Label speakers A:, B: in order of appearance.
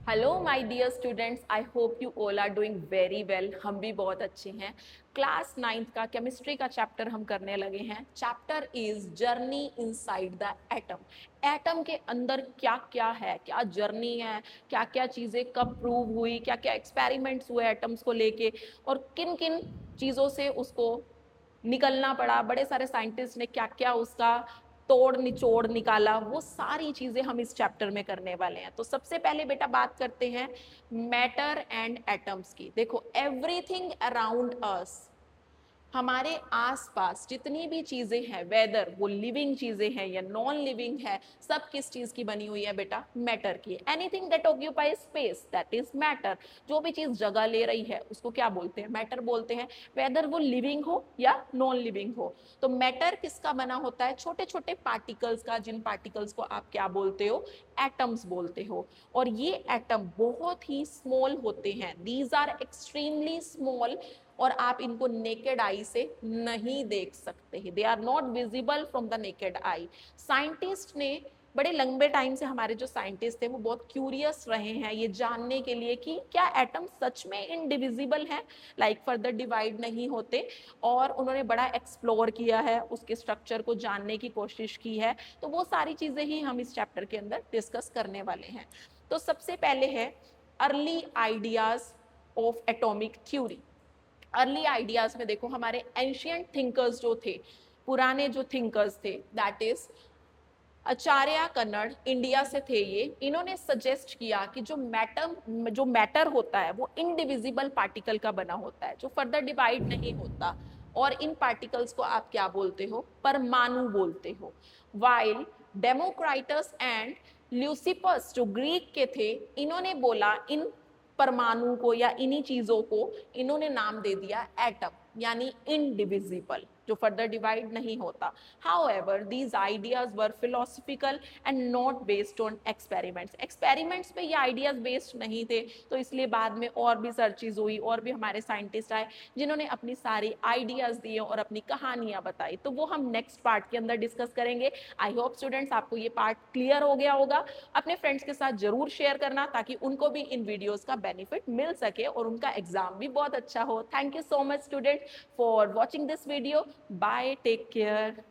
A: Hello my dear students, I hope you all are doing very well. हम भी बहुत अच्छे हैं। क्लास नाइन्थ का केमिस्ट्री का चैप्टर हम करने लगे हैं। Chapter is journey inside the atom. Atom के अंदर क्या क्या है, क्या जर्नी है, क्या क्या चीज़ें कब प्रूव हुई, क्या क्या एक्सपेरिमेंट्स हुए एटम्स को लेके, और किन किन चीज़ों से उसको निकलना पड़ा, बड़े सारे साइंटिस्ट ने क्या क्या उसका तोड़ निचोड़ निकाला, वो सारी चीजें हम इस चैप्टर में करने वाले हैं। तो सबसे पहले बेटा बात करते हैं मैटर एंड एटम्स की। देखो, एवरीथिंग अराउंड अस, हमारे आसपास जितनी भी चीजें हैं, वेदर वो लिविंग चीजें हैं या नॉन लिविंग है, सब किस चीज की बनी हुई है बेटा? मैटर की। Anything that occupy space that is matter. जो भी चीज जगह ले रही है उसको क्या बोलते हैं? मैटर बोलते हैं, वेदर वो लिविंग हो या नॉन लिविंग हो। तो मैटर किसका बना होता है? छोटे छोटे पार्टिकल्स का, जिन पार्टिकल्स को आप क्या बोलते हो? एटम्स बोलते हो। और ये एटम बहुत ही स्मॉल होते हैं, दीज आर एक्सट्रीमली स्मॉल, और आप इनको नेकेड आई से नहीं देख सकते हैं। They are not visible from the naked eye. Scientist ने बड़े लंबे टाइम से, हमारे जो साइंटिस्ट थे वो बहुत क्यूरियस रहे हैं ये जानने के लिए कि क्या एटम सच में इनडिविजिबल हैं, लाइक फर्दर डिवाइड नहीं होते। और उन्होंने बड़ा एक्सप्लोर किया है, उसके स्ट्रक्चर को जानने की कोशिश की है। तो वो सारी चीजें ही हम इस चैप्टर के अंदर डिस्कस करने वाले हैं। तो सबसे पहले है early ideas of atomic theory. Early ideas में देखो, हमारे एंशियंट थिंकर्स जो थे, पुराने जो थिंकर्स थे, that is Acharya Kannada, India से थे ये। इन्होंने सजेस्ट किया कि जो मैटर होता है वो इनडिविजिबल पार्टिकल का बना होता है, जो फर्दर डिवाइड नहीं होता। और इन पार्टिकल्स को आप क्या बोलते हो? परमाणु बोलते हो। वाइल डेमोक्राइटस एंड ल्यूसिपस जो ग्रीक के थे, इन्होंने बोला इन परमाणु को या इन्हीं चीजों को इन्होंने नाम दे दिया एटम, यानी इनडिविजिबल, जो फर्दर डिवाइड नहीं होता। However, these ideas were philosophical and not based on experiments. Experiments पे ये आइडियाज बेस्ड नहीं थे, तो इसलिए बाद में और भी सर्चेज हुई, और भी हमारे साइंटिस्ट आए जिन्होंने अपनी सारी आइडियाज दिए और अपनी कहानियां बताई। तो वो हम नेक्स्ट पार्ट के अंदर डिस्कस करेंगे। आई होप स्टूडेंट्स आपको ये पार्ट क्लियर हो गया होगा। अपने फ्रेंड्स के साथ जरूर शेयर करना ताकि उनको भी इन वीडियोस का बेनिफिट मिल सके और उनका एग्जाम भी बहुत अच्छा हो। Thank you so much student for watching this video. Bye, take care.